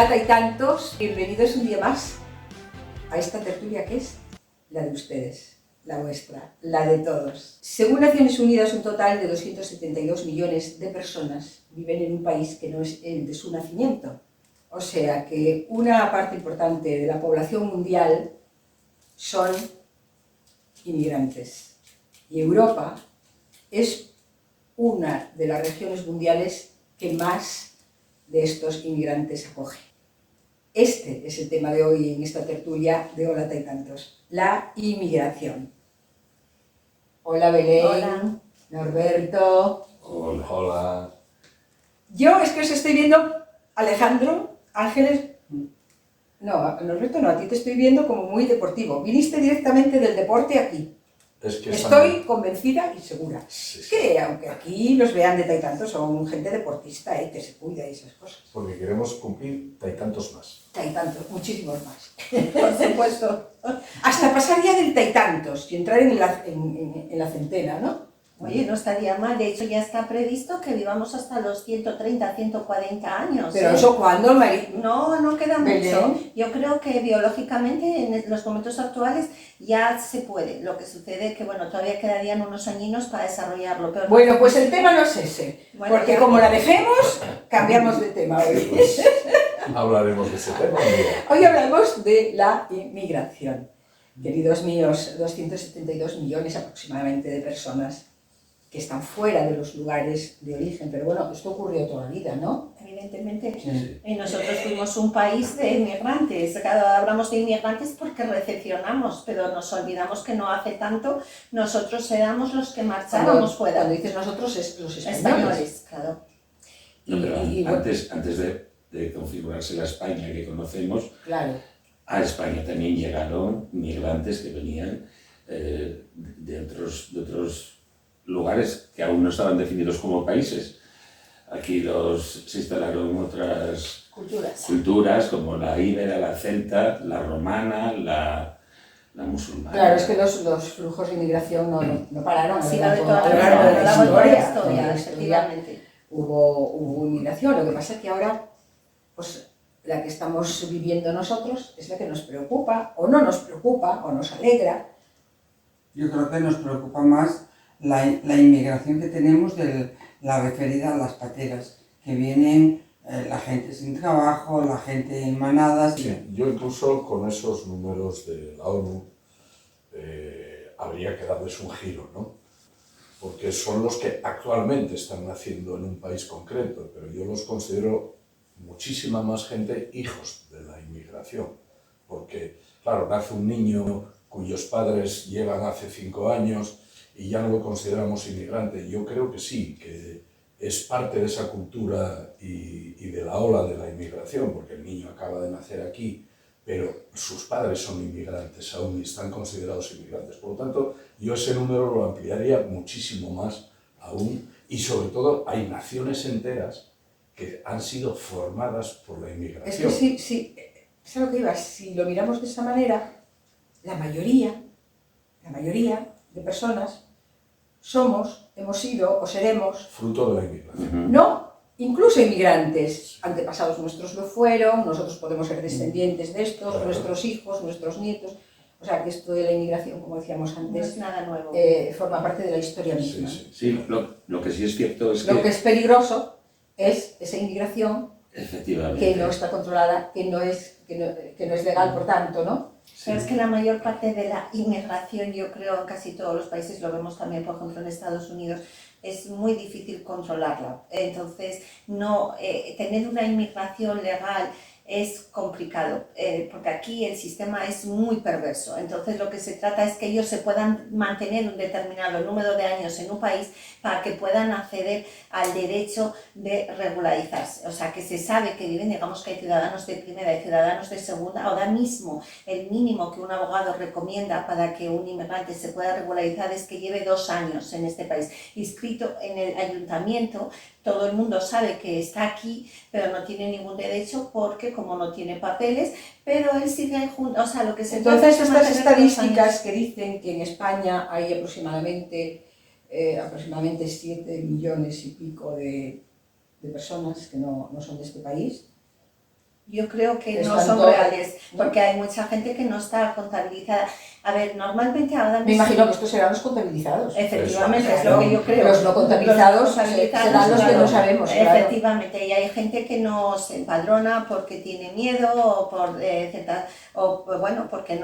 Hola taitantos, bienvenidos un día más a esta tertulia que es la de ustedes, la vuestra, la de todos. Según Naciones Unidas, un total de 272 millones de personas viven en un país que no es el de su nacimiento. O sea que una parte importante de la población mundial son inmigrantes. Y Europa es una de las regiones mundiales que más de estos inmigrantes acoge. Este es el tema de hoy en esta tertulia de Hola Taitantos, la inmigración. Hola Belén, hola. Norberto. Hola. Hola. Yo es que os estoy viendo, Alejandro, Ángeles. No, Norberto no, a ti te estoy viendo como muy deportivo. Viniste directamente del deporte aquí. Es que estoy convencida y segura. Sí. Es que aunque aquí los vean de taitantos, son gente deportista, que se cuida y esas cosas. Porque queremos cumplir taitantos más. Taitantos, muchísimos más. Por supuesto. Hasta pasar ya del taitantos y entrar en la centena, ¿no? Oye, no estaría mal, de hecho ya está previsto que vivamos hasta los 130, 140 años. Pero ¿eso cuándo, María? No queda Belén. mucho. Yo creo que biológicamente en los momentos actuales ya se puede. Lo que sucede es que, bueno, todavía quedarían unos añinos para desarrollarlo. Pero bueno, pues el tema no es ese. Bueno, porque ya. Como la dejemos, cambiamos de tema hoy. Pues hablaremos de ese tema. Hoy hablamos de la inmigración. Queridos míos, 272 millones aproximadamente de personas que están fuera de los lugares de origen, pero bueno, esto ocurrió toda la vida, ¿no? Evidentemente. Sí. Y nosotros fuimos un país de inmigrantes. Claro, hablamos de inmigrantes porque recepcionamos, pero nos olvidamos que no hace tanto nosotros éramos los que marchábamos fuera. Cuando dices nosotros es los españoles, claro. No, pero antes de configurarse la España que conocemos, claro. A España también llegaron migrantes que venían de otros lugares que aún no estaban definidos como países. Aquí se instalaron otras culturas como la íbera, la celta, la romana, la musulmana. Claro, es que los flujos de inmigración no pararon. Ha sido de toda la historia, efectivamente. Hubo inmigración, lo que pasa es que ahora, pues, la que estamos viviendo nosotros es la que nos preocupa, o no nos preocupa, o nos alegra. Yo creo que nos preocupa más la inmigración que tenemos de la referida a las pateras, que vienen la gente sin trabajo, la gente en manadas. Sí, yo incluso con esos números de la ONU habría que darles un giro, ¿no? Porque son los que actualmente están naciendo en un país concreto, pero yo los considero muchísima más gente hijos de la inmigración, porque, claro, nace un niño cuyos padres llegan hace 5 años y ya no lo consideramos inmigrante. Yo creo que sí, que es parte de esa cultura y de la ola de la inmigración, porque el niño acaba de nacer aquí, pero sus padres son inmigrantes aún y están considerados inmigrantes. Por lo tanto, yo ese número lo ampliaría muchísimo más aún, y sobre todo hay naciones enteras que han sido formadas por la inmigración. Es que sí, es a lo que iba. Si lo miramos de esa manera, la mayoría de personas hemos sido o seremos... fruto de la inmigración. No, incluso inmigrantes. Antepasados nuestros lo fueron, nosotros podemos ser descendientes de estos, claro. Nuestros hijos, nuestros nietos. O sea, que esto de la inmigración, como decíamos antes, no es nada nuevo. Forma parte de la historia misma. Sí, lo que sí es cierto es Lo que es peligroso es esa inmigración efectivamente, que no está controlada, que no es legal, por tanto, ¿no? Pero es que la mayor parte de la inmigración, yo creo, en casi todos los países, lo vemos también, por ejemplo, en Estados Unidos, es muy difícil controlarla. Entonces, tener una inmigración legal es complicado, porque aquí el sistema es muy perverso. Entonces, lo que se trata es que ellos se puedan mantener un determinado número de años en un país para que puedan acceder al derecho de regularizarse. O sea, que se sabe que viven, digamos que hay ciudadanos de primera y ciudadanos de segunda. Ahora mismo, el mínimo que un abogado recomienda para que un inmigrante se pueda regularizar es que lleve 2 años en este país, inscrito en el ayuntamiento. Todo el mundo sabe que está aquí, pero no tiene ningún derecho porque como no tiene papeles, pero él sigue junto, o sea, lo que se Entonces, trata es estas mantener estadísticas que dicen que en España hay aproximadamente 7 millones y pico de personas que no son de este país, Yo creo que no Están son todos, reales, ¿no? porque hay mucha gente que no está contabilizada. A ver, normalmente ahora Me mismo... imagino que estos serán los contabilizados. Efectivamente, es Claro. lo que yo creo. Los no contabilizados serán los que claro. no sabemos, claro. Efectivamente, y hay gente que no se empadrona porque tiene miedo o por bueno, porque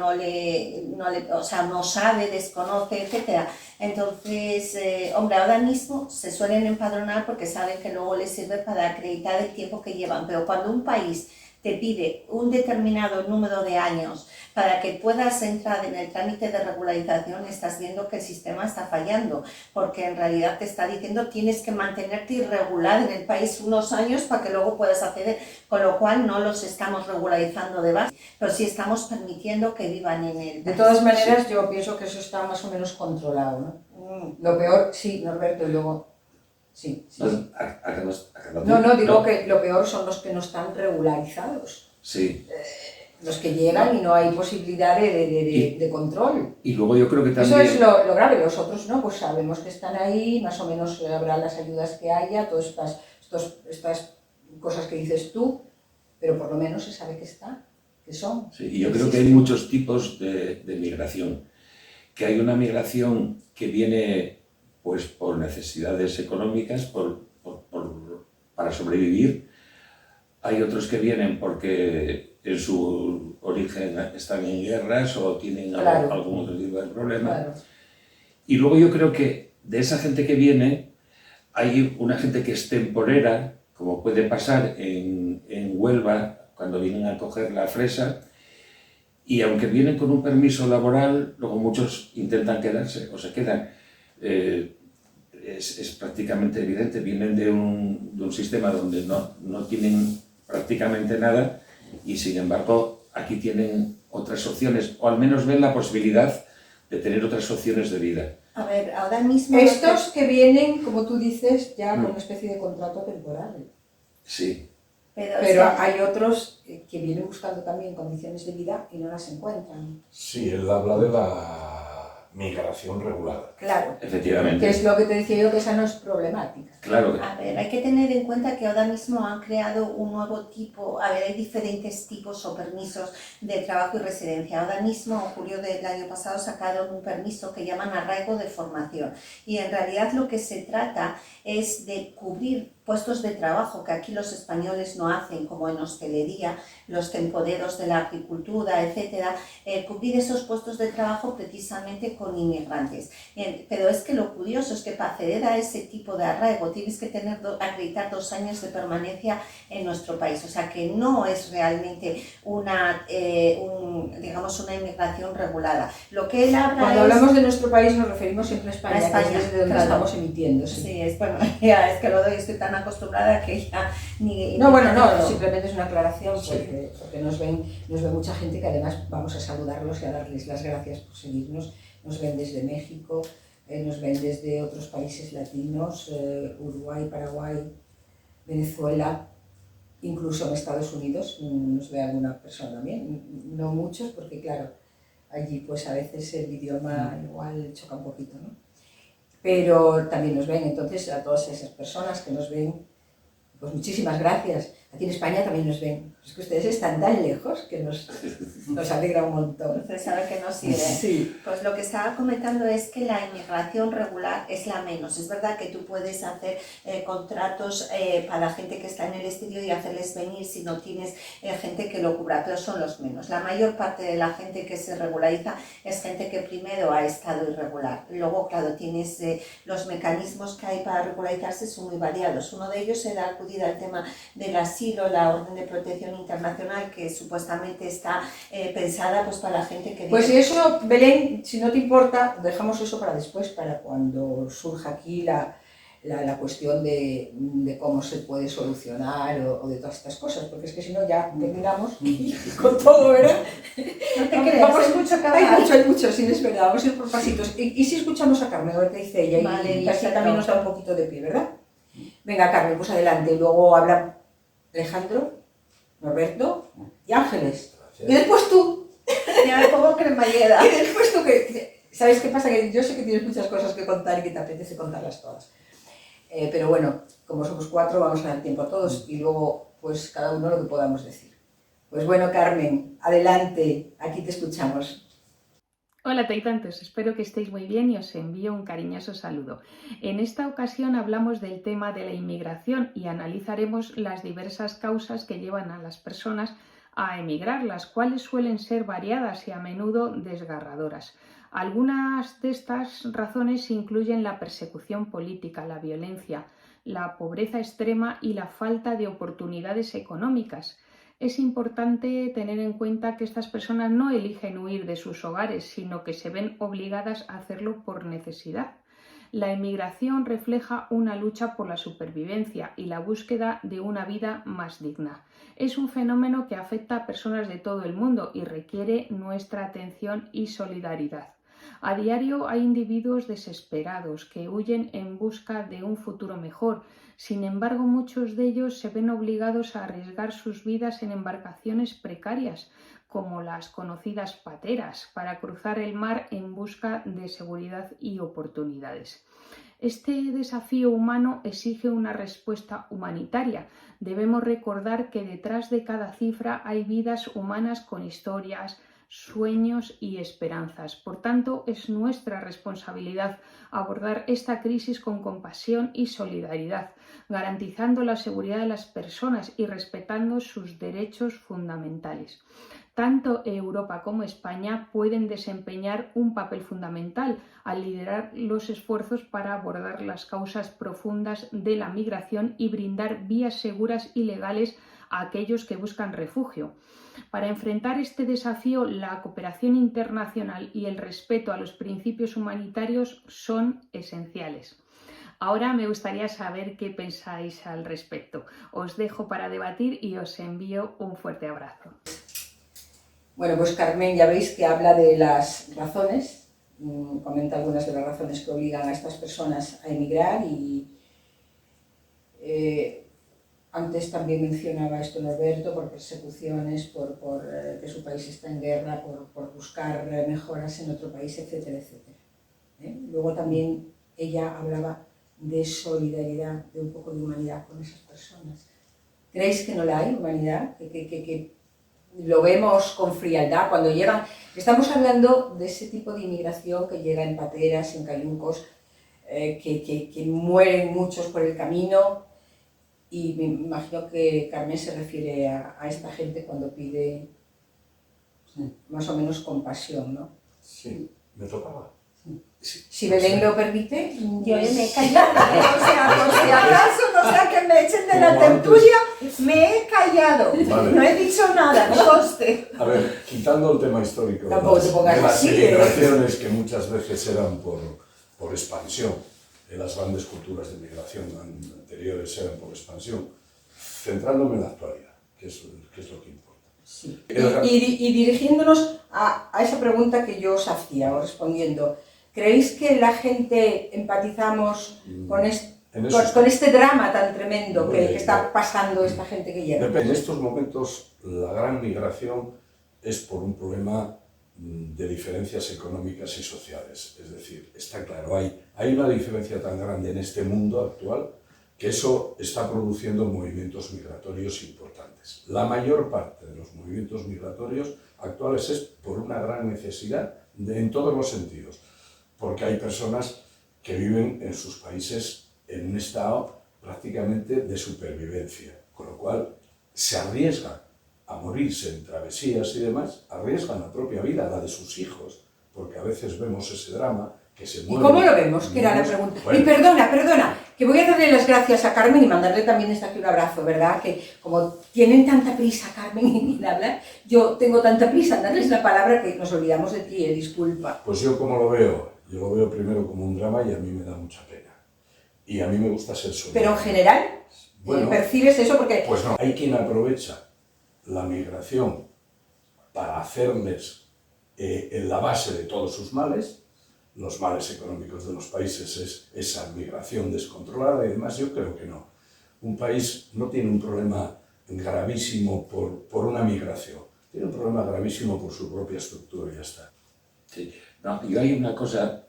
o sea, no sabe, desconoce, etcétera. Entonces, hombre, ahora mismo se suelen empadronar porque saben que luego les sirve para acreditar el tiempo que llevan, pero cuando un país te pide un determinado número de años para que puedas entrar en el trámite de regularización, estás viendo que el sistema está fallando, porque en realidad te está diciendo tienes que mantenerte irregular en el país unos años para que luego puedas acceder, con lo cual no los estamos regularizando de base, pero sí estamos permitiendo que vivan en el país. De todas maneras, yo pienso que eso está más o menos controlado, ¿no? Lo peor, sí, Norberto, y luego... Sí, sí. Pues, No, digo que lo peor son los que no están regularizados. Sí. Los que llegan y no hay posibilidad de control. Y luego yo creo que también... Eso es lo grave. Los otros no, pues sabemos que están ahí, más o menos habrá las ayudas que haya, todas estas cosas que dices tú, pero por lo menos se sabe que está, que son. Sí, y yo creo que hay muchos tipos de migración. Que hay una migración que viene pues por necesidades económicas, para sobrevivir. Hay otros que vienen porque en su origen están en guerras o tienen Claro. algún otro tipo de problema. Claro. Y luego yo creo que de esa gente que viene, hay una gente que es temporera, como puede pasar en Huelva, cuando vienen a coger la fresa, y aunque vienen con un permiso laboral, luego muchos intentan quedarse o se quedan. Es prácticamente evidente, vienen de un sistema donde no tienen prácticamente nada y sin embargo aquí tienen otras opciones, o al menos ven la posibilidad de tener otras opciones de vida. A ver, ahora mismo... Estos que vienen, como tú dices, ya con una especie de contrato temporal. Sí. Pero hay otros que vienen buscando también condiciones de vida y no las encuentran. Sí, él habla de la migración regular. Claro. Efectivamente. Que es lo que te decía yo, que esa no es problemática. Claro. A ver, hay que tener en cuenta que ahora mismo han creado un nuevo tipo, a ver, hay diferentes tipos o permisos de trabajo y residencia. Ahora mismo, en julio del año pasado, sacaron un permiso que llaman arraigo de formación. Y en realidad lo que se trata es de cubrir puestos de trabajo que aquí los españoles no hacen, como en hostelería, los temporeros de la agricultura, etcétera, cubrir esos puestos de trabajo precisamente con inmigrantes. Pero es que lo curioso es que para acceder a ese tipo de arraigo tienes que acreditar 2 años de permanencia en nuestro país, o sea que no es realmente digamos una inmigración regulada. Lo que él habla Cuando hablamos de nuestro país nos referimos siempre a España, España, que es desde donde claro. estamos emitiendo. Sí. Sí, bueno, ya es que lo doy, estoy tan acostumbrada que ya ni... No, bueno, no. simplemente es una aclaración Sí. porque nos ve mucha gente que además vamos a saludarlos y a darles las gracias por seguirnos. Nos ven desde México, nos ven desde otros países latinos, Uruguay, Paraguay, Venezuela, incluso en Estados Unidos nos ve alguna persona también, no muchos porque claro, allí pues a veces el idioma igual choca un poquito, ¿no? Pero también nos ven, entonces a todas esas personas que nos ven, pues muchísimas gracias. Aquí en España también nos ven. Es que ustedes están tan lejos que nos alegra un montón. Entonces sabe que nos sirve. Sí. Pues lo que estaba comentando es que la inmigración regular es la menos. Es verdad que tú puedes hacer contratos para gente que está en el exterior y hacerles venir si no tienes gente que lo cubra, pero son los menos. La mayor parte de la gente que se regulariza es gente que primero ha estado irregular. Luego, claro, tienes los mecanismos que hay para regularizarse son muy variados. Uno de ellos era acudir al tema del asilo, la orden de protección internacional que supuestamente está pensada pues para la gente que... Pues eso, Belén, si no te importa, dejamos eso para después, para cuando surja aquí la cuestión de cómo se puede solucionar o de todas estas cosas, porque es que si no ya terminamos con todo, ¿verdad? No te creas, hay mucho que hablar. Hay mucho, sí, es verdad, vamos a ir por pasitos. Y si escuchamos a Carmen, a ver qué dice ella, Vale, y así perfecto. también nos da un poquito de pie, ¿verdad? Venga, Carmen, pues adelante, y luego habla Alejandro, Norberto y Ángeles. Gracias. Y después tú. Ya me pongo cremallera. Y después tú ¿sabes qué pasa? Que yo sé que tienes muchas cosas que contar y que te apetece contarlas todas. Pero bueno, como somos 4, vamos a dar tiempo a todos y luego pues cada uno lo que podamos decir. Pues bueno, Carmen, adelante, aquí te escuchamos. Hola Taitantes, espero que estéis muy bien y os envío un cariñoso saludo. En esta ocasión hablamos del tema de la inmigración y analizaremos las diversas causas que llevan a las personas a emigrar, las cuales suelen ser variadas y a menudo desgarradoras. Algunas de estas razones incluyen la persecución política, la violencia, la pobreza extrema y la falta de oportunidades económicas. Es importante tener en cuenta que estas personas no eligen huir de sus hogares, sino que se ven obligadas a hacerlo por necesidad. La inmigración refleja una lucha por la supervivencia y la búsqueda de una vida más digna. Es un fenómeno que afecta a personas de todo el mundo y requiere nuestra atención y solidaridad. A diario hay individuos desesperados que huyen en busca de un futuro mejor. Sin embargo, muchos de ellos se ven obligados a arriesgar sus vidas en embarcaciones precarias, como las conocidas pateras, para cruzar el mar en busca de seguridad y oportunidades. Este desafío humano exige una respuesta humanitaria. Debemos recordar que detrás de cada cifra hay vidas humanas con historias, sueños y esperanzas. Por tanto, es nuestra responsabilidad abordar esta crisis con compasión y solidaridad, garantizando la seguridad de las personas y respetando sus derechos fundamentales. Tanto Europa como España pueden desempeñar un papel fundamental al liderar los esfuerzos para abordar las causas profundas de la migración y brindar vías seguras y legales a aquellos que buscan refugio. Para enfrentar este desafío, la cooperación internacional y el respeto a los principios humanitarios son esenciales. Ahora me gustaría saber qué pensáis al respecto. Os dejo para debatir y os envío un fuerte abrazo. Bueno, pues Carmen, ya veis que habla de las razones, comenta algunas de las razones que obligan a estas personas a emigrar y antes también mencionaba esto Norberto, por persecuciones, por que su país está en guerra, por buscar mejoras en otro país, etcétera, etcétera. Luego también ella hablaba de solidaridad, de un poco de humanidad con esas personas. ¿Creéis que no la hay, humanidad? Que lo vemos con frialdad cuando llegan. Estamos hablando de ese tipo de inmigración que llega en pateras, en cayucos, que mueren muchos por el camino, y me imagino que Carmen se refiere a esta gente cuando pide más o menos compasión, ¿no? Sí, me tocaba. Sí. Si Belén lo permite. Yo me he callado, o sea, por si acaso, no sea que me echen de la tertulia, me he callado, Vale. no he dicho nada, no conste. A ver, quitando el tema histórico Tampoco te pongas de las así, migraciones que muchas veces eran por expansión, las grandes culturas de migración anteriores eran por expansión, centrándome en la actualidad, que es lo que importa. Sí. Y dirigiéndonos a esa pregunta que yo os hacía, o respondiendo, ¿creéis que la gente empatizamos con este drama tan tremendo que está pasando esta gente que llega? En estos momentos la gran migración es por un problema de diferencias económicas y sociales. Es decir, está claro, hay una diferencia tan grande en este mundo actual que eso está produciendo movimientos migratorios importantes. La mayor parte de los movimientos migratorios actuales es por una gran necesidad en todos los sentidos, porque hay personas que viven en sus países en un estado prácticamente de supervivencia, con lo cual se arriesgan a morirse en travesías y demás, arriesgan la propia vida, la de sus hijos, porque a veces vemos ese drama que se mueve. ¿Y cómo lo vemos? Que era la pregunta. Bueno. Y perdona, que voy a darle las gracias a Carmen y mandarle también desde aquí un abrazo, ¿verdad? Que como tienen tanta prisa, Carmen, en hablar, yo tengo tanta prisa en darles la palabra que nos olvidamos de ti, disculpa. Pues yo como lo veo, yo lo veo primero como un drama y a mí me da mucha pena. Y a mí me gusta ser solidario. Pero en general, Bueno, ¿percibes eso? Porque pues no, hay quien aprovecha la migración para hacerles en la base de todos sus males. Los males económicos de los países es esa migración descontrolada y demás. Yo creo que no. Un país no tiene un problema gravísimo por una migración, tiene un problema gravísimo por su propia estructura y ya está. Sí. No, yo hay una cosa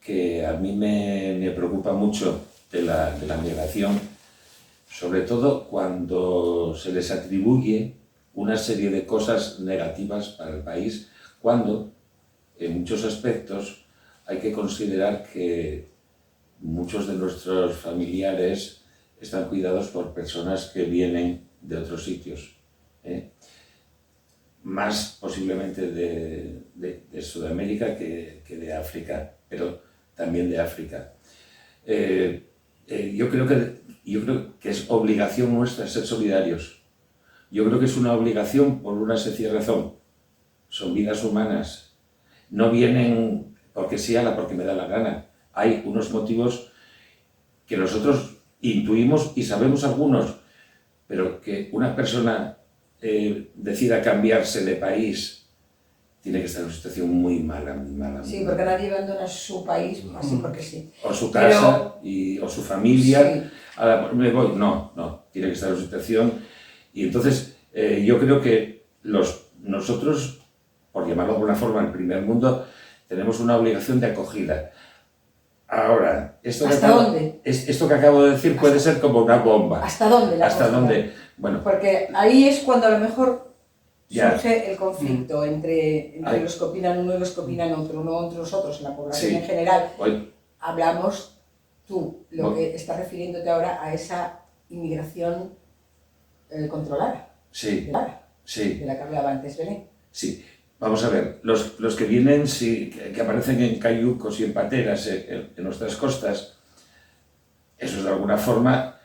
que a mí me preocupa mucho de la migración, sobre todo cuando se les atribuye una serie de cosas negativas para el país, cuando en muchos aspectos hay que considerar que muchos de nuestros familiares están cuidados por personas que vienen de otros sitios, más posiblemente de Sudamérica que de África, pero también de África. Yo creo que es obligación nuestra ser solidarios. Yo creo que es una obligación por una sencilla razón. Son vidas humanas. No vienen porque sí, porque me da la gana. Hay unos motivos que nosotros intuimos y sabemos algunos, pero que una persona decida cambiarse de país tiene que estar en una situación muy mala, muy mala. Sí, porque nadie abandona su país así porque sí. O su casa, o su familia. Sí. Ahora, me voy. No, tiene que estar en una situación. Y entonces yo creo que nosotros, por llamarlo de alguna forma, el primer mundo, tenemos una obligación de acogida. Ahora, esto que acabo de decir puede ser como una bomba. ¿Hasta dónde? ¿Hasta dónde? Bueno, porque ahí es cuando a lo mejor ya surge el conflicto entre los que opinan uno y los que opinan otro, no entre nosotros, la población Sí. en general. Hoy, Hablamos que estás refiriéndote ahora a esa inmigración controlada, sí, sí. de la que hablaba antes Belén. Sí, vamos a ver, los que vienen, sí, que aparecen en cayucos y en pateras en nuestras costas, eso de alguna forma,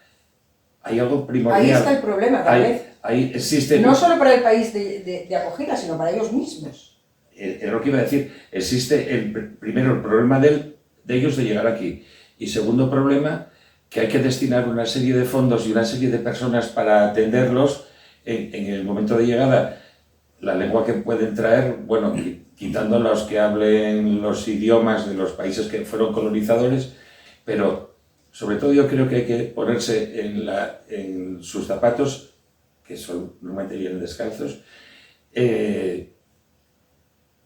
hay algo primordial. Ahí está el problema, tal vez. Ahí existe... No solo para el país de acogida, sino para ellos mismos. Es lo que iba a decir, existe primero el problema de ellos de llegar aquí, y segundo problema, que hay que destinar una serie de fondos y una serie de personas para atenderlos en el momento de llegada. La lengua que pueden traer, bueno, quitando los que hablen los idiomas de los países que fueron colonizadores, pero sobre todo yo creo que hay que ponerse en sus zapatos, que normalmente vienen descalzos,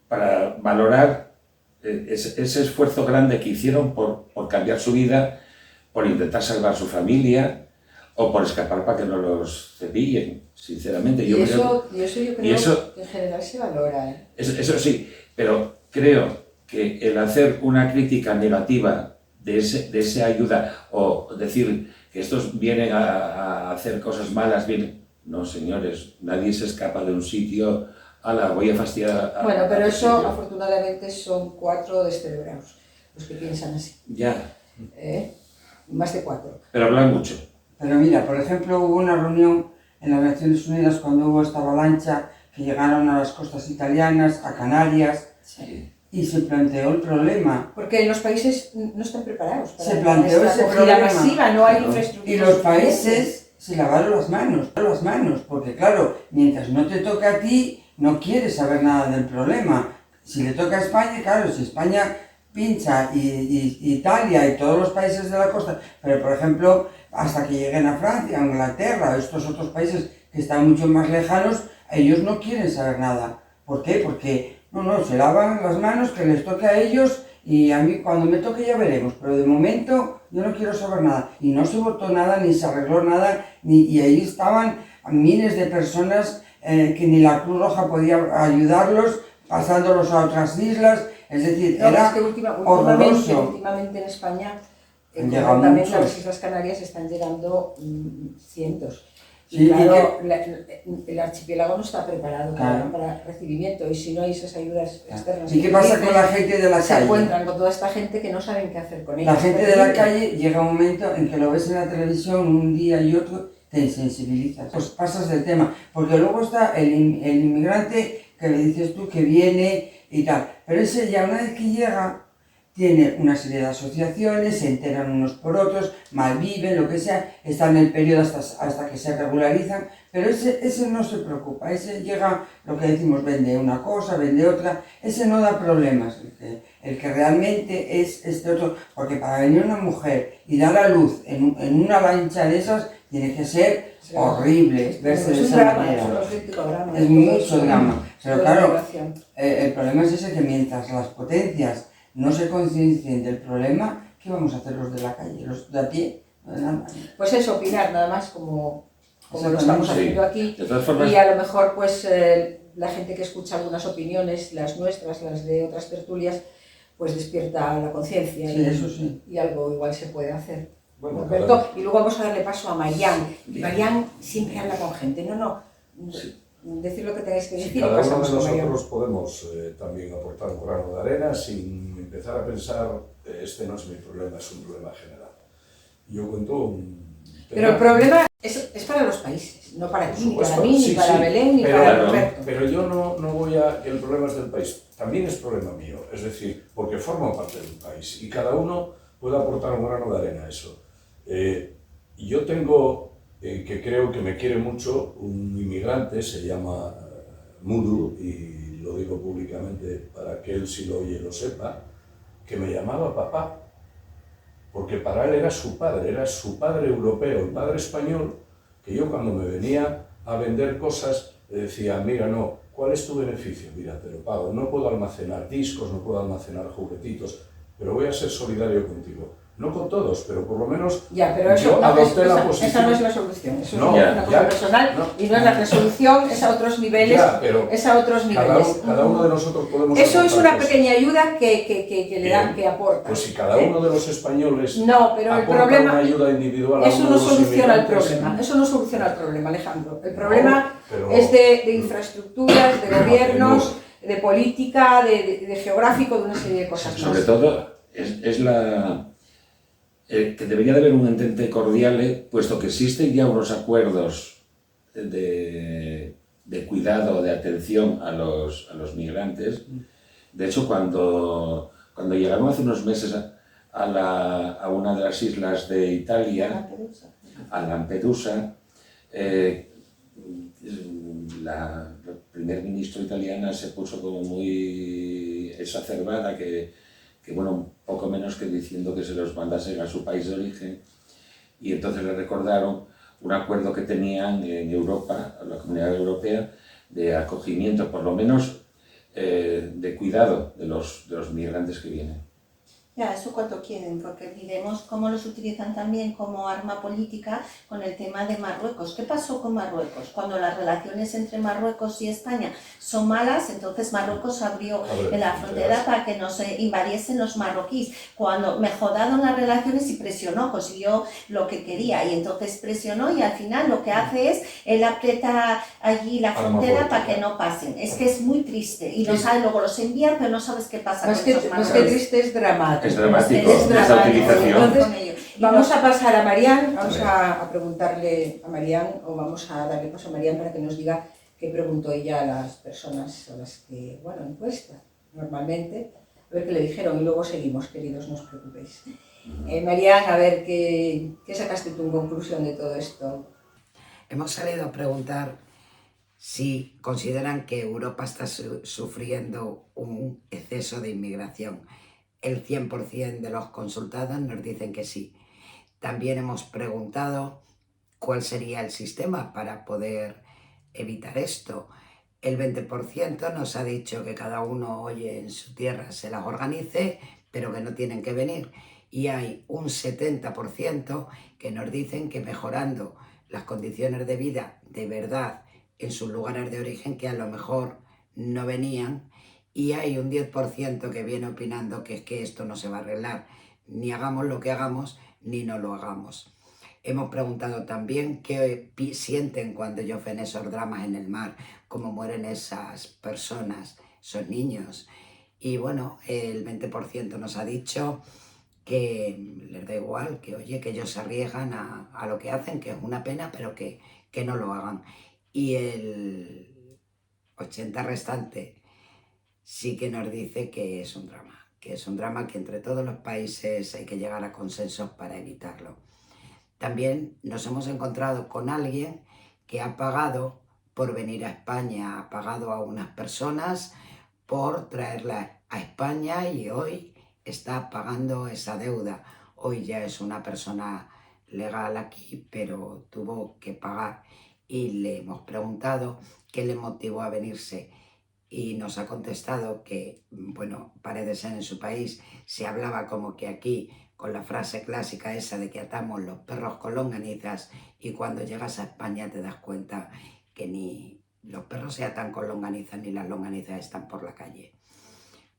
para valorar ese esfuerzo grande que hicieron por cambiar su vida, por intentar salvar su familia, o por escapar para que no los cepillen, sinceramente. Y eso yo creo que en general se valora. Eso sí, pero creo que el hacer una crítica negativa de esa ayuda, o decir que estos vienen a hacer cosas malas, no, señores, nadie se escapa de un sitio, voy a fastidiar a... Bueno, pero eso afortunadamente son 4 descerebrados los que piensan así. Ya. Más de 4. Pero hablan mucho. Pero mira, por ejemplo, hubo una reunión en las Naciones Unidas cuando hubo esta avalancha que llegaron a las costas italianas, a Canarias, Sí. y se planteó el problema. Porque los países no están preparados para Se planteó esta ese acogida problema. masiva, no hay Claro. infraestructura. Y los países se lavaron las manos, porque claro, mientras no te toca a ti, no quieres saber nada del problema. Si le toca a España, claro, si España pincha y Italia y todos los países de la costa, pero por ejemplo, hasta que lleguen a Francia, a Inglaterra, estos otros países que están mucho más lejanos, ellos no quieren saber nada. ¿Por qué? Porque se lavan las manos, que les toque a ellos, y a mí cuando me toque ya veremos, pero de momento yo no quiero saber nada. Y no se votó nada, ni se arregló nada, y ahí estaban miles de personas que ni la Cruz Roja podía ayudarlos, pasándolos a otras islas, es decir, era es que horroroso. últimamente en España, Han llegado concretamente a muchos. las Islas Canarias, están llegando cientos. Sí, Y claro, el archipiélago no está preparado Claro. para recibimiento, y si no hay esas ayudas externas. ¿Y qué pasa con la gente de la Se calle? encuentran con toda esta gente que no saben qué hacer con ella. La gente de la calle llega un momento en que lo ves en la televisión un día y otro, te insensibilizas, pues pasas del tema, porque luego está el inmigrante que le dices tú que viene y tal, pero ese ya una vez que llega tiene una serie de asociaciones, se enteran unos por otros, malviven, lo que sea, están en el periodo hasta que se regularizan, pero ese no se preocupa, ese llega, lo que decimos, vende una cosa, vende otra, ese no da problemas, el que realmente es este otro, porque para venir una mujer y dar a luz en una lancha de esas, tiene que ser horrible verse de esa manera. Es mucho drama, pero claro, el problema es ese, que mientras las potencias no se conciencien del problema, ¿qué vamos a hacer los de la calle? ¿Los de a pie? No de nada. Pues eso, opinar, nada más como como lo estamos Sí. haciendo aquí, De todas formas, y a lo mejor pues la gente que escucha algunas opiniones, las nuestras, las de otras tertulias, pues despierta la conciencia Sí, eso sí. y algo igual se puede hacer. Bueno, Roberto, y luego vamos a darle paso a Marián. Marián siempre habla con gente, Sí. decir lo que tengáis que si decir y cada uno pasamos de con Marián. nosotros podemos también aportar un grano de arena sin empezar a pensar, este no es mi problema, es un problema general. Yo cuento un tema... Pero el problema es para los países, no para Por ti, ni supuesto, para mí, sí, ni para sí, Belén, ni pero, para Roberto. Pero yo no voy a... El problema es del país, también es problema mío, es decir, porque formo parte del país y cada uno puede aportar un grano de arena a eso. Yo tengo, que creo que me quiere mucho, un inmigrante, se llama Mudu, y lo digo públicamente para que él, si lo oye, lo sepa, que me llamaba papá, porque para él era su padre europeo, el padre español, que yo cuando me venía a vender cosas le decía, mira, no, ¿cuál es tu beneficio? Mira, te lo pago, no puedo almacenar discos, no puedo almacenar juguetitos, pero voy a ser solidario contigo. No con todos, pero por lo menos Ya, pero eso, yo adopté la posición. esa no es la solución, eso No, es una cosa ya, personal no. y no es la resolución, es a otros niveles, Ya, pero es a otros niveles. cada uno de nosotros podemos Eso es aportar una cosas. pequeña ayuda que le dan, Bien, que aporta. Pues si cada uno de los españoles No, pero el aporta problema, una ayuda individual a eso uno no de los soluciona el inmigrantes, problema, eso no soluciona el problema, Alejandro. El no, problema pero- es de infraestructuras, de No, gobiernos, de política, de geográfico, de una serie de cosas más. sobre todo, es la... que debería de haber un entente cordial, puesto que existen ya unos acuerdos de cuidado, de atención a los migrantes. De hecho, cuando llegaron hace unos meses a una de las islas de Italia, a Lampedusa, la primer ministro italiana se puso como muy exacerbada, que bueno, poco menos que diciendo que se los mandasen a su país de origen, y entonces le recordaron un acuerdo que tenían en Europa, la Comunidad Europea, de acogimiento, por lo menos de cuidado de los migrantes que vienen. Ya, eso cuanto quieren, porque miremos cómo los utilizan también como arma política con el tema de Marruecos. ¿Qué pasó con Marruecos? Cuando las relaciones entre Marruecos y España son malas, entonces Marruecos abrió la frontera para que no se invadiesen los marroquíes. Cuando mejoraron las relaciones y presionó, consiguió lo que quería, y entonces presionó, y al final lo que hace es, él aprieta allí la frontera para que no pasen. Es que es muy triste, y no sabes, luego los envían, pero no sabes qué pasa Más con que, esos más marroquíes. que triste, es dramático. Es dramático, Es esa dramático. utilización. Entonces, vamos a pasar a Marián, vamos A ver. a preguntarle a Marián, o vamos a darle paso a Marián para que nos diga qué preguntó ella a las personas a las que, bueno, encuesta normalmente, a ver qué le dijeron, y luego seguimos, queridos, no os preocupéis. Marián, a ver, ¿qué sacaste tú en conclusión de todo esto? Hemos salido a preguntar si consideran que Europa está sufriendo un exceso de inmigración. El 100% de los consultados nos dicen que sí. También hemos preguntado cuál sería el sistema para poder evitar esto. El 20% nos ha dicho que cada uno, oye, en su tierra se las organice, pero que no tienen que venir. Y hay un 70% que nos dicen que mejorando las condiciones de vida de verdad en sus lugares de origen, que a lo mejor no venían, y hay un 10% que viene opinando que es que esto no se va a arreglar, ni hagamos lo que hagamos, ni no lo hagamos. Hemos preguntado también qué sienten cuando ellos ven esos dramas en el mar, cómo mueren esas personas, esos niños. Y bueno, el 20% nos ha dicho que les da igual, que oye, que ellos se arriesgan a lo que hacen, que es una pena, pero que no lo hagan. Y el 80% restante sí que nos dice que es un drama, que entre todos los países hay que llegar a consensos para evitarlo. También nos hemos encontrado con alguien que ha pagado por venir a España, ha pagado a unas personas por traerla a España y hoy está pagando esa deuda. Hoy ya es una persona legal aquí, pero tuvo que pagar, y le hemos preguntado qué le motivó a venirse y nos ha contestado que, bueno, parece ser en su país se hablaba como que aquí con la frase clásica esa de que atamos los perros con longanizas y cuando llegas a España te das cuenta que ni los perros se atan con longanizas ni las longanizas están por la calle.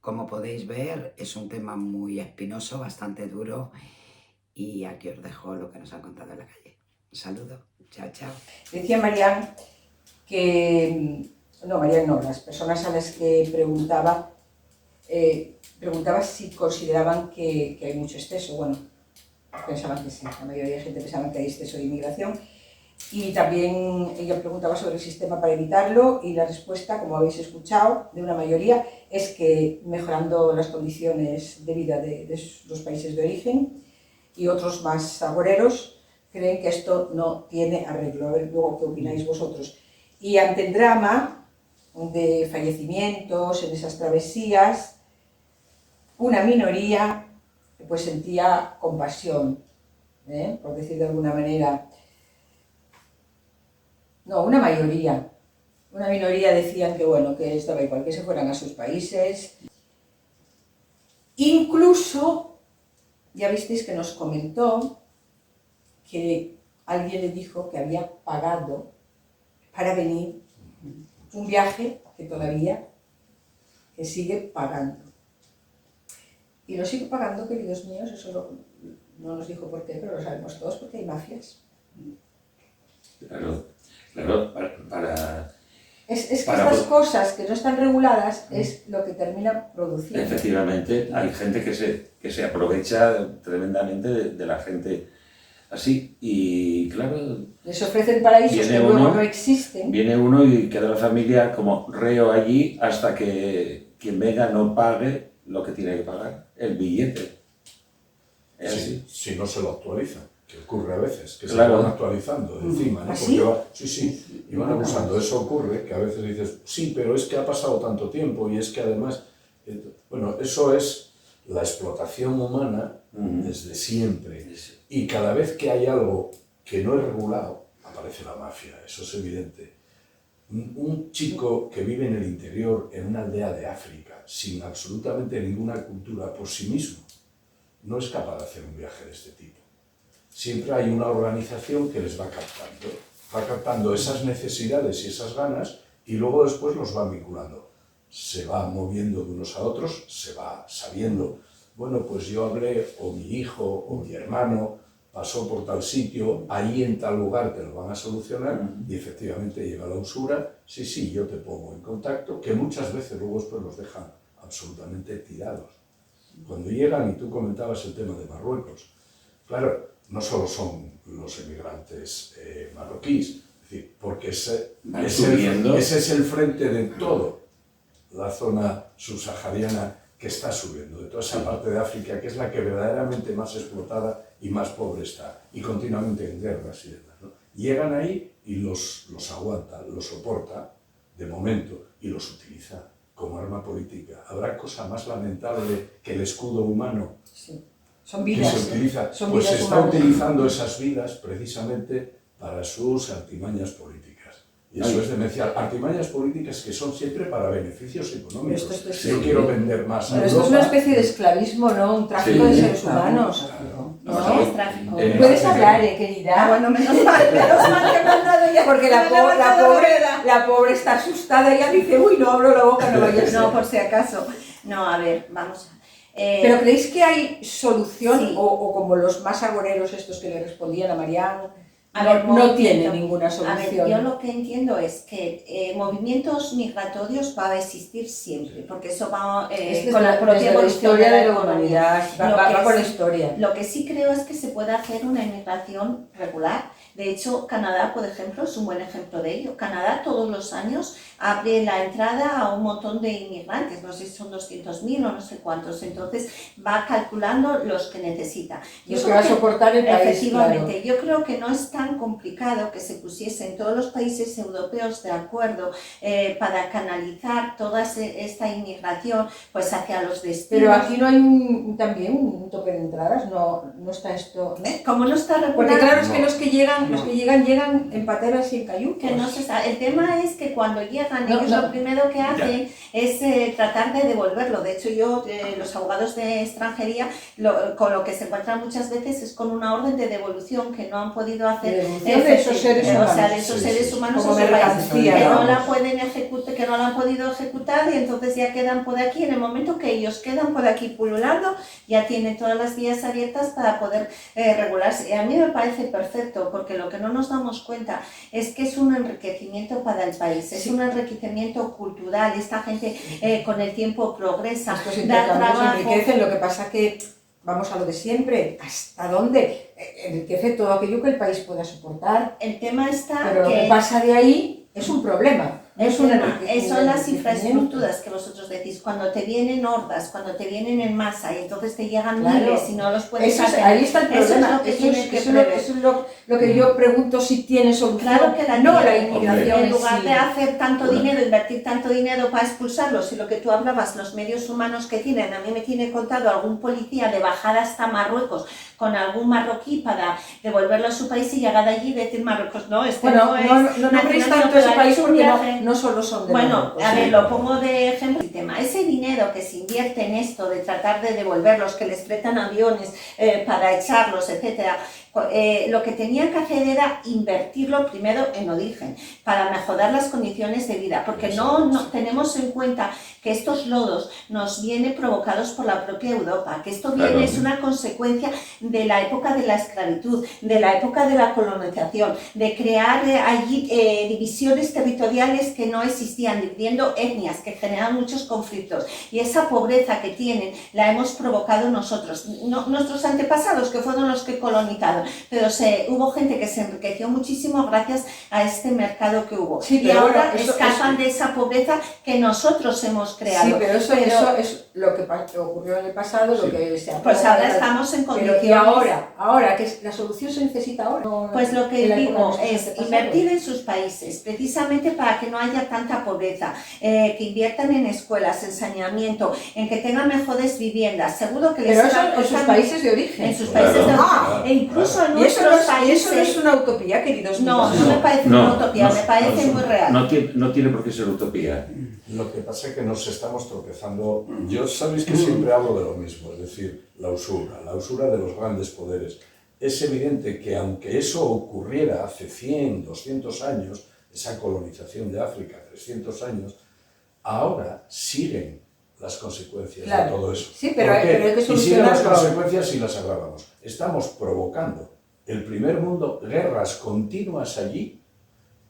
Como podéis ver, es un tema muy espinoso, bastante duro, y aquí os dejo lo que nos han contado en la calle. Un saludo, chao, chao. Decía Marian que, no, Marian no, las personas a las que preguntaba si consideraban que hay mucho exceso. Bueno, pensaban que sí, la mayoría de gente pensaba que hay exceso de inmigración. Y también ella preguntaba sobre el sistema para evitarlo, y la respuesta, como habéis escuchado, de una mayoría, es que mejorando las condiciones de vida de los países de origen, y otros más agoreros creen que esto no tiene arreglo. A ver luego qué opináis vosotros. Y ante el drama de fallecimientos en esas travesías, una minoría pues sentía compasión, por decir de alguna manera. No, una minoría decían que bueno, que estaba igual, que se fueran a sus países. Incluso, ya visteis que nos comentó que alguien le dijo que había pagado para venir un viaje que todavía que sigue pagando. Y lo sigue pagando, queridos míos, eso no nos dijo por qué, pero lo sabemos todos, porque hay mafias. Claro, para... Es que estas cosas que no están reguladas es lo que termina produciendo. Efectivamente, hay gente que se aprovecha tremendamente de la gente así, y claro... Les ofrecen paraísos que luego no existen. Viene uno y queda la familia como reo allí hasta que quien venga no pague lo que tiene que pagar, el billete. Es así. Si no se lo actualizan, que ocurre a veces, que claro, se van actualizando encima, ¿no? ¿Así? Y van abusando. Eso ocurre, que a veces dices, sí, pero es que ha pasado tanto tiempo y es que además... Bueno, eso es la explotación humana desde siempre. Y cada vez que hay algo que no es regulado, aparece la mafia, eso es evidente. Un chico que vive en el interior, en una aldea de África, sin absolutamente ninguna cultura por sí mismo, no es capaz de hacer un viaje de este tipo. Siempre hay una organización que les va captando esas necesidades y esas ganas, y luego después los va vinculando. Se va moviendo de unos a otros, se va sabiendo, bueno, pues yo hablé, o mi hijo, o mi hermano, pasó por tal sitio, ahí en tal lugar te lo van a solucionar, y efectivamente llega la usura, sí, yo te pongo en contacto, que muchas veces luego después los dejan absolutamente tirados. Cuando llegan, y tú comentabas el tema de Marruecos, claro, no solo son los emigrantes marroquíes, es decir, porque ese es el frente de todo la zona subsahariana que está subiendo, de toda esa parte de África, que es la que verdaderamente más explotada y más pobre está, y continuamente en guerras y demás, ¿no? Llegan ahí y los aguanta, los soporta, de momento, y los utiliza como arma política. ¿Habrá cosa más lamentable que el escudo humano? Sí. Son vidas, que se utiliza? pues se está utilizando esas vidas precisamente para sus artimañas políticas. Y eso es demencial. Artimañas políticas que son siempre para beneficios económicos. Yo quiero vender más a Pero Europa. esto es una especie de esclavismo, ¿no? Un tráfico de seres humanos. No es tráfico. Puedes hablar, querida. Bueno, menos mal que me han dado ya. Porque la pobre está asustada y ya dice, uy, no abro la boca, no vaya a ser. No, por si acaso. No, a ver, vamos a... ¿Pero creéis que hay solución? Sí. O como los más agoreros estos que le respondían a Marian, no tiene ninguna A solución? ver, yo lo que entiendo es que movimientos migratorios va a existir siempre, porque eso va con la propia evolución historia de la economía. humanidad, va con la historia. Lo que sí creo es que se puede hacer una inmigración regular. De hecho, Canadá, por ejemplo, es un buen ejemplo de ello. Canadá todos los años abre la entrada a un montón de inmigrantes, no sé si son 200.000 o no sé cuántos, entonces va calculando los que necesita. Los que va a soportar el país. Efectivamente, claro. yo creo que no está tan complicado que se pusiesen todos los países europeos de acuerdo para canalizar toda esta inmigración pues hacia los destinos. Pero aquí no hay también un tope de entradas, no está esto, ¿no? Como no está regulado. Porque claro, es que los que llegan en pateras y en cayucos. Que no se sabe. El tema es que cuando llegan, No, ellos no. lo primero que hacen es tratar de devolverlo. De hecho, yo, los abogados de extranjería, con lo que se encuentran muchas veces es con una orden de devolución que no han podido hacer. De esos seres humanos. O sea, de esos seres humanos Como en su país, mercancía, que no vamos. la pueden ejecutar, que no la han podido ejecutar y entonces ya quedan por aquí. En el momento que ellos quedan por aquí pululando, ya tienen todas las vías abiertas para poder regularse. Y a mí me parece perfecto, porque lo que no nos damos cuenta es que es un enriquecimiento para el país, es un enriquecimiento cultural. Esta gente con el tiempo progresa, Estos da intercambios trabajo. enriquecen, lo que pasa que vamos a lo de siempre, ¿hasta dónde? Enriquece todo aquello que el país pueda soportar, El tema está pero lo que pasa de ahí es un problema. No es un son enriquecimiento. las infraestructuras que vosotros decís, cuando te vienen hordas, cuando te vienen en masa y entonces te llegan Claro. miles y no los puedes Eso es- hacer. ahí está el Eso problema. es lo que tiene que prever. Eso es lo que yo pregunto si tiene solución. Claro que la no tiene. la inmigración En en lugar sí. de hacer tanto Hola. dinero, invertir tanto dinero para expulsarlos, y lo que tú hablabas, los medios humanos que tienen, a mí me tiene contado algún policía de bajar hasta Marruecos con algún marroquí para devolverlo a su país y llegar allí y decir Marruecos, no, Bueno, no es no nacional, nombréis sino tanto que ese lo país han hecho un porque viaje. no solo son de Bueno, Marruecos. a ver, Sí. lo pongo de ejemplo. El tema, ese dinero que se invierte en esto, de tratar de devolverlos, que les prestan aviones para echarlos, etcétera, lo que tenían que hacer era invertirlo primero en origen, para mejorar las condiciones de vida, porque no tenemos en cuenta que estos lodos nos vienen provocados por la propia Europa, que esto viene, Claro. es una consecuencia de la época de la esclavitud, de la época de la colonización, de crear allí divisiones territoriales que no existían, dividiendo etnias, que generan muchos conflictos, y esa pobreza que tienen la hemos provocado nosotros, nuestros antepasados, que fueron los que colonizaron, pero hubo gente que se enriqueció muchísimo gracias a este mercado que hubo, Sí, y pero ahora bueno, eso- escapan de esa pobreza que nosotros hemos creado. Sí, pero eso es lo que ocurrió en el pasado, Sí. lo que se ha Pues ahora pasado. estamos en Pero condiciones. y ahora que la solución se necesita ahora. No, Pues lo que en la época de digo nuestros es antepasados. invertir en sus países, precisamente para que no haya tanta pobreza, que inviertan en escuelas, en saneamiento, en que tengan mejores viviendas. Seguro que les Pero está eso en sus costando- países de origen. en sus Claro. países de Ah, origen. E incluso en Y eso, nuestros y eso no países. es una utopía, queridos No, míos. no me parece una utopía, me parece muy real. No tiene por qué ser utopía. Lo que pasa es que nos estamos tropezando. Yo sabéis que siempre hablo de lo mismo, es decir, la usura de los grandes poderes. Es evidente que aunque eso ocurriera hace 100, 200 años, esa colonización de África, 300 años, ahora siguen las consecuencias Claro. de todo eso. Sí, pero ¿Por hay- qué? pero hay que Y siguen las solucionarlo. consecuencias y las agravamos. Estamos provocando el primer mundo, guerras continuas allí,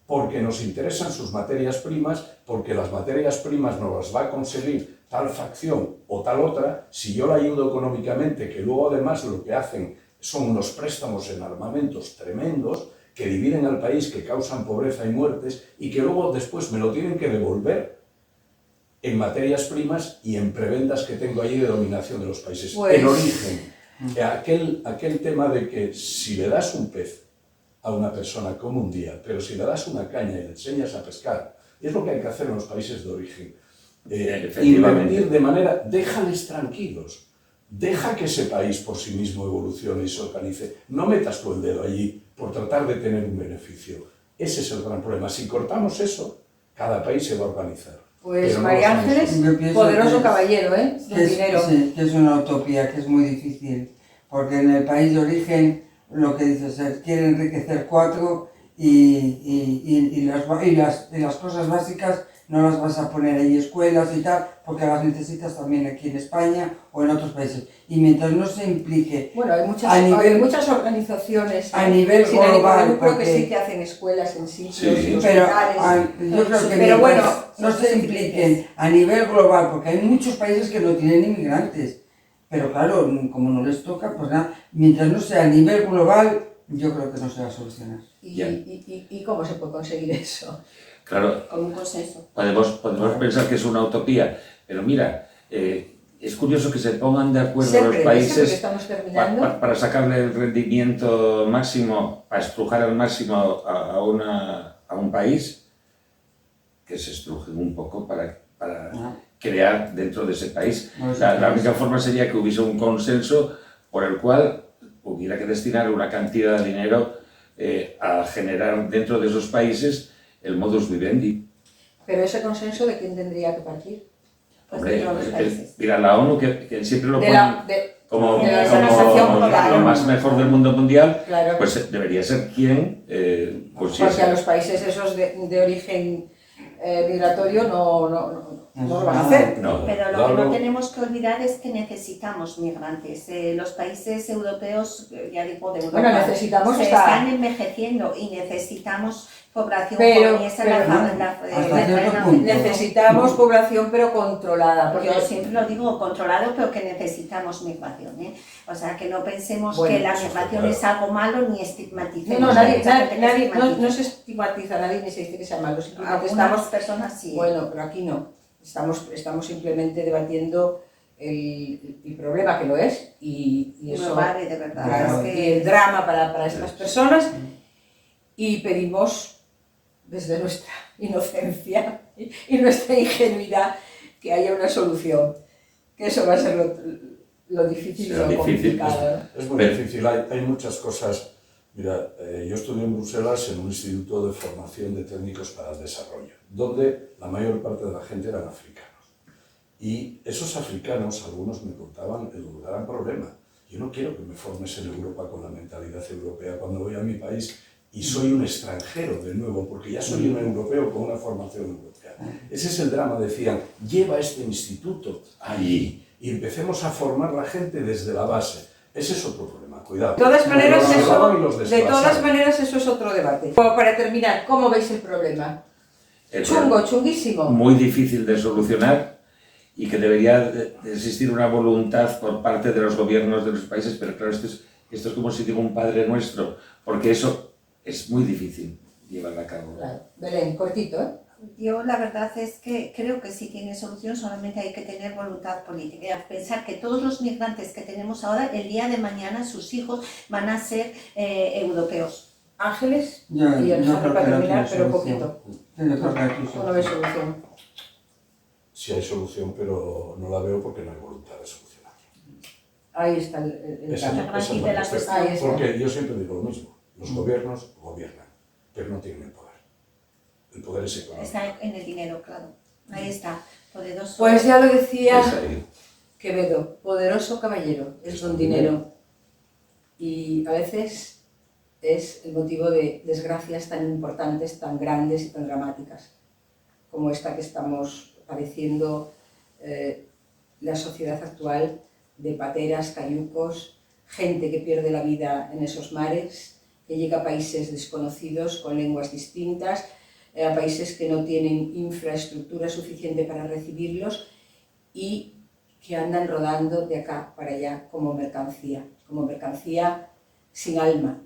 porque nos interesan sus materias primas, porque las materias primas nos las va a conseguir tal facción o tal otra, si yo la ayudo económicamente, que luego además lo que hacen son unos préstamos en armamentos tremendos, que dividen al país, que causan pobreza y muertes, y que luego después me lo tienen que devolver en materias primas y en prebendas que tengo allí de dominación de los países. Pues- En origen, aquel tema de que si le das un pez a una persona como un día, pero si le das una caña y le enseñas a pescar, es lo que hay que hacer en los países de origen. Efectivamente. Invertir de manera, déjales tranquilos, deja que ese país por sí mismo evolucione y se organice. No metas tú el dedo allí por tratar de tener un beneficio. Ese es el gran problema. Si cortamos eso, cada país se va a organizar. Pues Pero no María lo hacemos. Ángeles, Yo pienso poderoso que- caballero, ¿eh? Que Del es, dinero. sí, que es una utopía, que es muy difícil, porque en el país de origen lo que dices es quiere enriquecer cuatro y las cosas básicas no las vas a poner ahí, escuelas y tal, porque las necesitas también aquí en España o en otros países. Y mientras no se implique Bueno, hay muchas, A nivel- hay muchas organizaciones a nivel sin ánimo de global, lucro que porque- sí que hacen escuelas en sitios Sí, y Pero hospitales. yo creo que Pero mientras bueno, no se impliquen a nivel global, porque hay muchos países que no tienen inmigrantes, pero claro, como no les toca, pues nada, mientras no sea a nivel global, yo creo que no se va a solucionar. ¿Y cómo se puede conseguir eso? Claro, Con un consenso. podemos pensar que es una utopía, pero mira, es curioso que se pongan de acuerdo Siempre, los países siempre que estamos terminando. para sacarle el rendimiento máximo, para estrujar al máximo a un país, que se estrujen un poco para crear dentro de ese país. La única forma sería que hubiese un consenso por el cual hubiera que destinar una cantidad de dinero a generar dentro de esos países el modus vivendi. Pero ese consenso, ¿de quién tendría que partir? Pues Hombre, de todos los países. mira, la ONU, que siempre lo De pone la, de- como de la Organización Mundial. lo más mejor del mundo mundial, Claro. pues debería ser quien, pues sí, Porque a los países esos de origen migratorio no lo van a hacer. no, Pero lo Claro. que no tenemos que olvidar es que necesitamos migrantes. Los países europeos, ya digo, de Europa, Bueno, necesitamos se hasta- están envejeciendo y necesitamos población Pero- joven. Y esa es pero hasta cierto punto. Necesitamos población, pero controlada. Porque Yo siempre lo digo controlado, pero que necesitamos migración, ¿eh? O sea, que no pensemos Bueno, que la eso migración claro. es algo malo ni estigmaticemos. no, Hay nadie, mucha gente que nadie estigmatiza. no se estigmatiza a nadie ni se dice que sea malo. Simplemente Algunas estamos, personas sí. bueno, pero aquí no. Estamos simplemente debatiendo el problema que lo es y eso, Global, de verdad. claro, es y que el drama para estas personas, y pedimos desde nuestra inocencia y nuestra ingenuidad que haya una solución, que eso va a ser lo difícil y Será lo difícil, complicado. Es muy Pero- difícil, hay muchas cosas. Mira, yo estudié en Bruselas en un instituto de formación de técnicos para el desarrollo, donde la mayor parte de la gente eran africanos. Y esos africanos, algunos me contaban el gran problema. Yo no quiero que me formes en Europa con la mentalidad europea cuando voy a mi país y soy un extranjero de nuevo, porque ya soy un europeo con una formación europea. Ese es el drama, decían, lleva este instituto allí y empecemos a formar la gente desde la base. Ese es otro problema, cuidado. De todas maneras, Los llevaban y los de desplazaban. todas maneras, eso es otro debate. Como para terminar, ¿cómo veis el problema? el Chungo, chunguísimo. muy difícil de solucionar y que debería de existir una voluntad por parte de los gobiernos de los países, pero claro, esto es como si digo un Padre Nuestro, porque eso es muy difícil llevar a cabo. Claro. Belén, cortito, ¿eh? Yo la verdad es que creo que sí tiene solución, solamente hay que tener voluntad política. Y pensar que todos los migrantes que tenemos ahora, el día de mañana sus hijos van a ser europeos. Ángeles Yo y Alejandro creo para que no terminar, tiene pero solución. poquito. Yo creo que aquí sí. No ves solución. Sí hay solución, pero no la veo porque no hay voluntad de solucionarla. Ahí está el Esa drama. es de la cuestión. cuestión. Ahí está. Porque yo siempre digo lo mismo, los gobiernos gobiernan, pero no tienen el poder. El poder es económico. Está en el dinero, claro. Ahí está, poderoso. Pues ya lo decía Es ahí. Quevedo, poderoso caballero, es don dinero. Y a veces es el motivo de desgracias tan importantes, tan grandes y tan dramáticas, como esta que estamos padeciendo la sociedad actual, de pateras, cayucos, gente que pierde la vida en esos mares, que llega a países desconocidos con lenguas distintas, a países que no tienen infraestructura suficiente para recibirlos y que andan rodando de acá para allá como mercancía sin alma,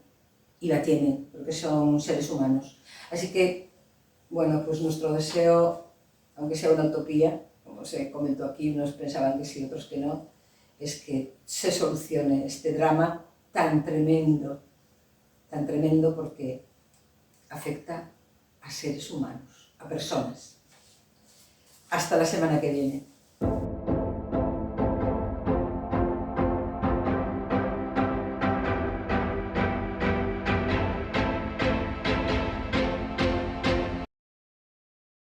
y la tienen, porque son seres humanos. Así que, bueno, pues nuestro deseo, aunque sea una utopía, como se comentó aquí, unos pensaban que sí, otros que no, es que se solucione este drama tan tremendo porque afecta a seres humanos, a personas. Hasta la semana que viene.